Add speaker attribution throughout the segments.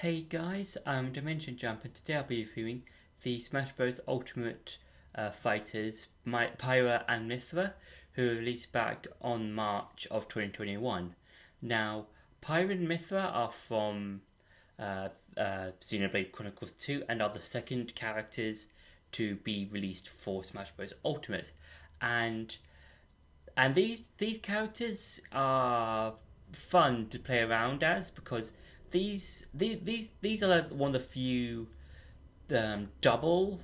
Speaker 1: Hey guys, I'm Dimension Jump and today I'll be reviewing the Smash Bros. Ultimate Fighters, Pyra and Mythra, who were released back on March of 2021. Now, Pyra and Mythra are from Xenoblade Chronicles 2 and are the second characters to be released for Smash Bros. Ultimate. And these characters are fun to play around as because these are one of the few double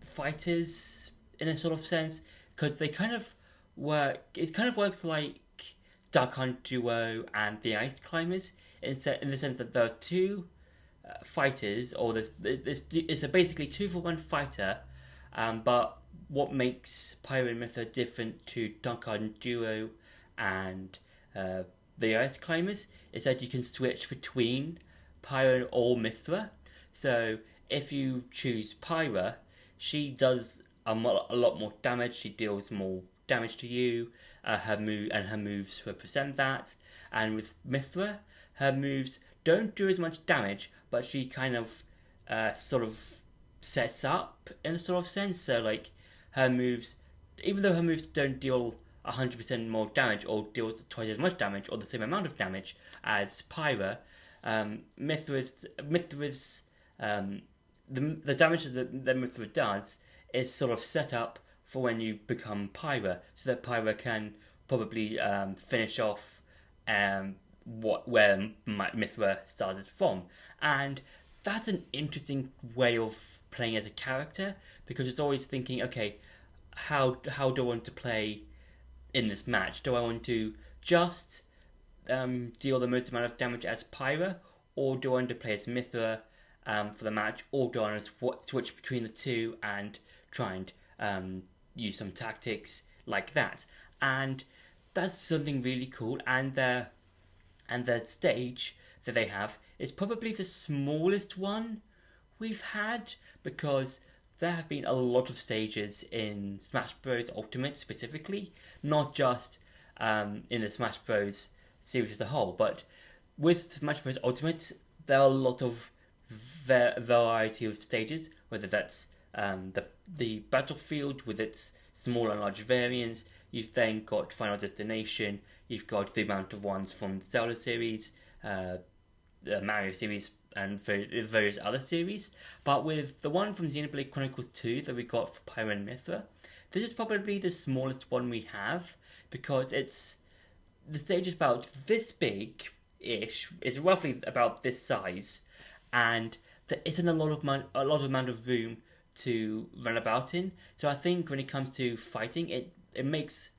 Speaker 1: fighters in a sort of sense, because they kind of work. It kind of works like Dark Hunt Duo and the Ice Climbers in the sense that there are two fighters, or it's basically 2-for-1 fighter. But what makes Pyra and Mythra different to Dark Hunt Duo and the Ice Climbers is that you can switch between Pyra or Mythra. So if you choose Pyra, she does a lot more damage. She deals more damage to you. Her moves represent that. And with Mythra, her moves don't do as much damage, but she kind of sort of sets up in a sort of sense. So like her moves, even though her moves don't deal 100% more damage or deals twice as much damage or the same amount of damage as Pyra, Mythra's the damage that Mythra does is sort of set up for when you become Pyra, so that Pyra can probably finish off where Mythra started from. And that's an interesting way of playing as a character, because it's always thinking, okay, how do I want to play in this match? Do I want to just deal the most amount of damage as Pyra, or do I want to play as Mythra for the match, or do I want to switch between the two and try and use some tactics like that? And that's something really cool. And the stage that they have is probably the smallest one we've had, because there have been a lot of stages in Smash Bros. Ultimate specifically, not just in the Smash Bros. Series as a whole, but with Smash Bros. Ultimate, there are a lot of variety of stages, whether that's the battlefield with its small and large variants. You've then got Final Destination, you've got the amount of ones from the Zelda series, the Mario series, and various other series. But with the one from Xenoblade Chronicles 2 that we got for Pyra and Mythra, this is probably the smallest one we have, because the stage is about this big-ish. It's roughly about this size, and there isn't a lot of amount of room to run about in. So I think when it comes to fighting, it makes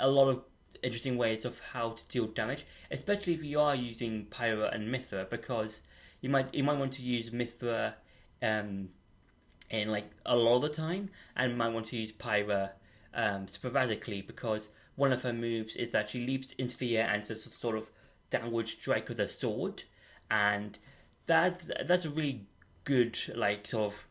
Speaker 1: a lot of interesting ways of how to deal damage, especially if you are using Pyra and Mythra, because you might want to use Mythra in like a lot of the time, and you might want to use Pyra sporadically, because one of her moves is that she leaps into the air and does a sort of downward strike with her sword, and that's a really good like sort of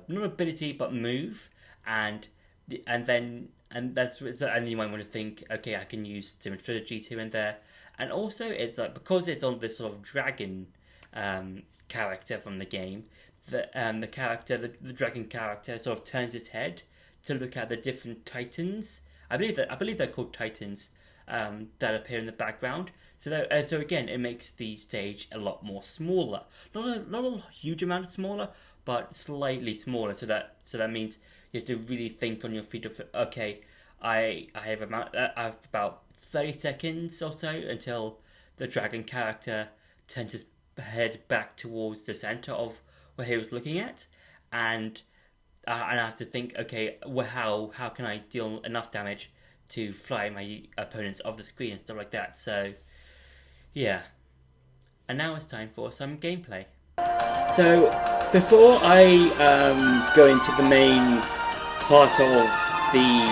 Speaker 1: not ability but move, and then you might want to think, okay, I can use different strategies here and there. And also it's like, because it's on this sort of dragon character from the game, the dragon character sort of turns his head to look at the different titans. I believe they're called titans that appear in the background. So again, it makes the stage a lot more smaller. Not a huge amount smaller, but slightly smaller. So that means you have to really think on your feet of, okay, I have about 30 seconds or so until the dragon character turns his head back towards the center of where he was looking at, and I have to think, okay, well, how can I deal enough damage to fly my opponents off the screen and stuff like that. So yeah, and now it's time for some gameplay. So before I go into the main part of the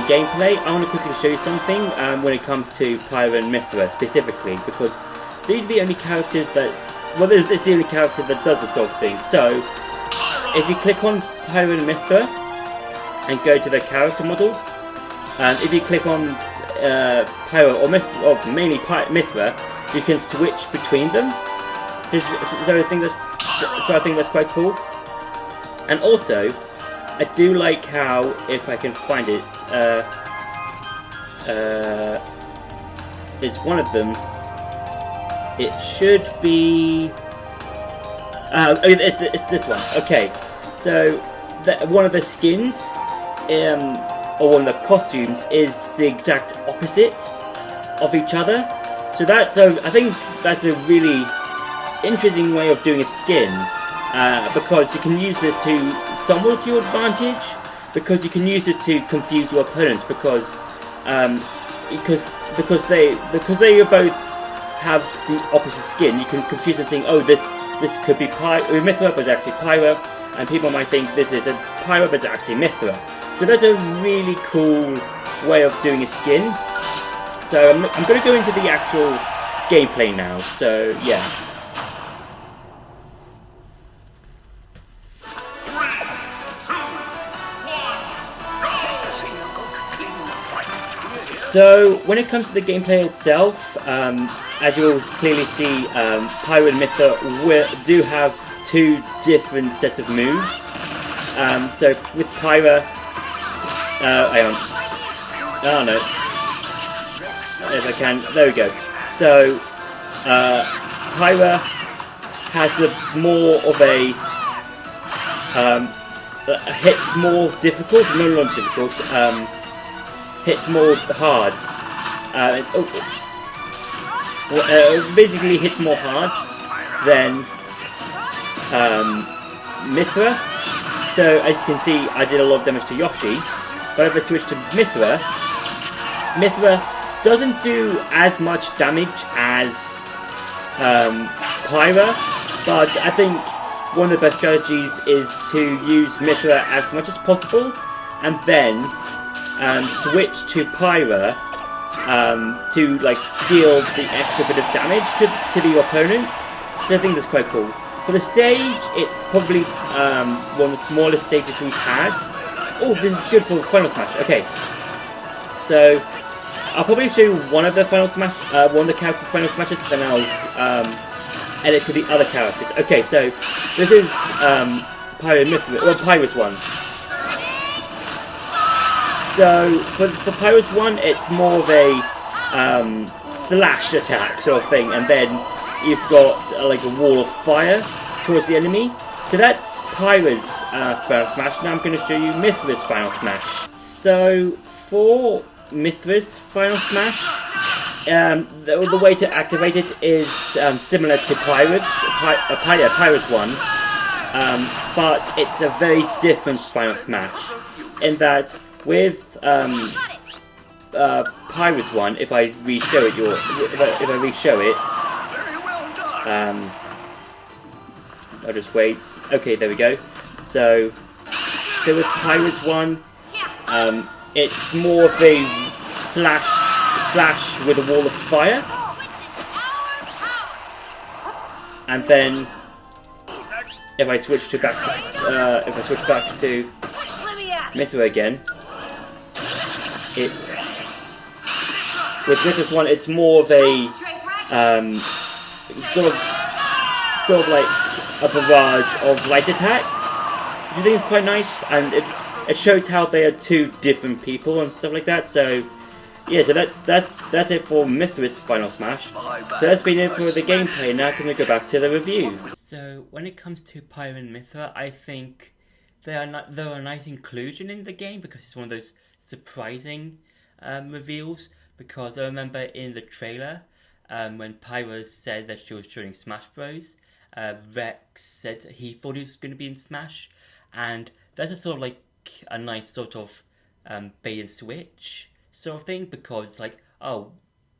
Speaker 1: gameplay, I want to quickly show you something when it comes to Pyra and Mythra specifically, because these are the only characters that, well, it's the only character that does the dog thing. So if you click on Pyra and Mythra and go to the character models, if you click on Pyra or mainly Mythra, you can switch between them. So I think that's quite cool. And also, I do like how, if I can find it, it's one of them. It should be. It's this one. Okay, so one of the skins, or one of the costumes, is the exact opposite of each other. So I think that's a really interesting way of doing a skin, because you can use this to somewhat to your advantage, because you can use this to confuse your opponents, because they both have the opposite skin. You can confuse them, saying, "Oh, this could be Mythra, but it's actually Pyra," and people might think this is a Pyra, but it's actually Mythra. So that's a really cool way of doing a skin. So I'm going to go into the actual gameplay now. So yeah. So when it comes to the gameplay itself, as you'll clearly see, Pyra and Mythra do have two different sets of moves. So with Pyra, hang on, oh no, if I can, there we go. So Pyra has more of a hits more difficult, no, not difficult. Hits more hard. Basically hits more hard than Mythra. So as you can see, I did a lot of damage to Yoshi. But if I switch to Mythra, Mythra doesn't do as much damage as Pyra. But I think one of the best strategies is to use Mythra as much as possible, and then switch to Pyra to like deal the extra bit of damage to the opponents. So I think that's quite cool. For the stage, it's probably one of the smallest stages we've had. Oh, this is good for Final Smash. Okay, so I'll probably show you one of the Final Smash, one of the characters' Final Smashes, then I'll edit to the other characters. Okay, so this is Pyra and Mythra, well, Pyra's one. So for Pyra's one, it's more of a slash attack sort of thing, and then you've got like a wall of fire towards the enemy. So that's Pyra's Final Smash. Now I'm going to show you Mythra's Final Smash. So for Mythra's Final Smash, the way to activate it is similar to Pyra's one, but it's a very different Final Smash in that. With Pyra's one, if I re-show it, I'll just wait. Okay, there we go. So with Pyra's one, it's more of a slash with a wall of fire, and then if I switch back to Mythra again. It's with Mythra's one. It's more of a sort of like a barrage of light attacks, which I think is quite nice, and it shows how they are two different people and stuff like that. So yeah, so that's it for Mythra's Final Smash. So that's been it for the gameplay. Now I'm going to go back to the review. So when it comes to Pyra and Mythra, I think they're a nice inclusion in the game because it's one of those surprising reveals. Because I remember in the trailer when Pyra said that she was joining Smash Bros, Rex said he thought he was going to be in Smash, and that's a sort of like a nice sort of bait and switch sort of thing, because like, oh,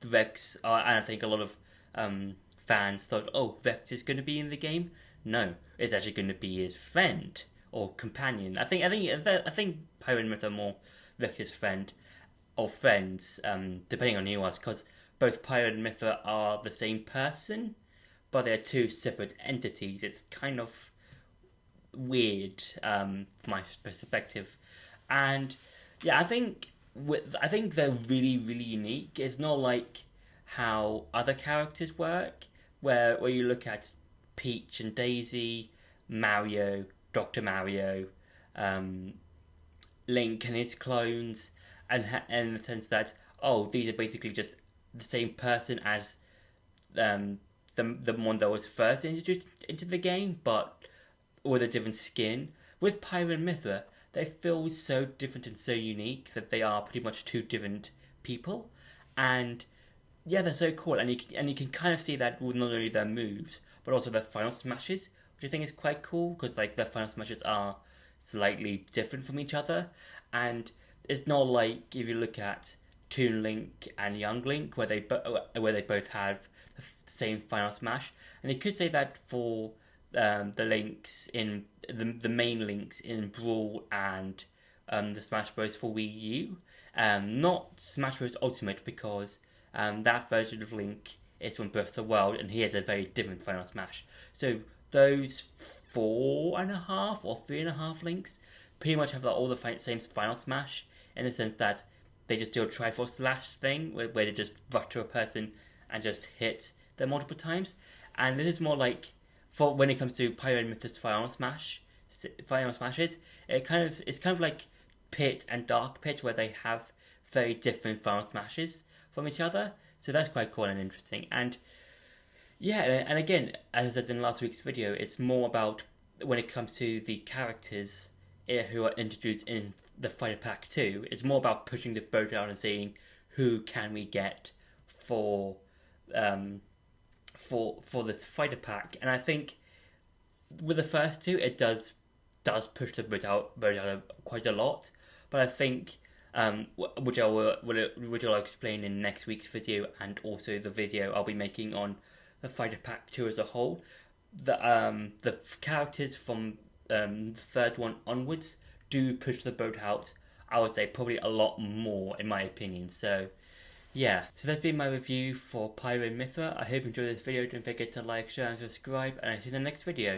Speaker 1: Rex, and I think a lot of fans thought, oh, Rex is going to be in the game. No, it's actually going to be his friend or companion. I think Pyra and Mythra are more Rex's friend or friends, depending on who you ask, because both Pyra and Mythra are the same person, but they're two separate entities. It's kind of weird from my perspective, and yeah, I think they're really, really unique. It's not like how other characters work, where you look at Peach and Daisy, Mario, Dr. Mario, um, Link and his clones, and in the sense that, oh, these are basically just the same person as um, the one that was first introduced into the game, but with a different skin. With Pyra and Mythra, they feel so different and so unique that they are pretty much two different people, and yeah, they're so cool, and you can kind of see that with not only their moves but also their final smashes, which I think is quite cool because like their final smashes are slightly different from each other, and it's not like if you look at Toon Link and Young Link where they both have the same final smash, and you could say that for the links in the main links in Brawl and the Smash Bros for Wii U, not Smash Bros Ultimate because that version of Link is from Breath of the Wild, and he has a very different final smash. So those 4.5 or 3.5 links pretty much have all the same final smash in the sense that they just do a Triforce Slash thing where they just rush to a person and just hit them multiple times. And this is more like for when it comes to Pyro and Mythra's final smashes. It's kind of like Pit and Dark Pit where they have very different final smashes from each other. So that's quite cool and interesting. And yeah, and again, as I said in last week's video, it's more about when it comes to the characters who are introduced in the Fighter Pack 2, it's more about pushing the boat out and saying who can we get for this Fighter Pack. And I think with the first two, it does push the boat out quite a lot. But I think which I'll explain in next week's video, and also the video I'll be making on the Fighter Pack 2 as a whole. The characters from the third one onwards do push the boat out, I would say probably a lot more in my opinion. So yeah, so that's been my review for Pyra and Mythra. I hope you enjoyed this video. Don't forget to like, share and subscribe, and I'll see you in the next video.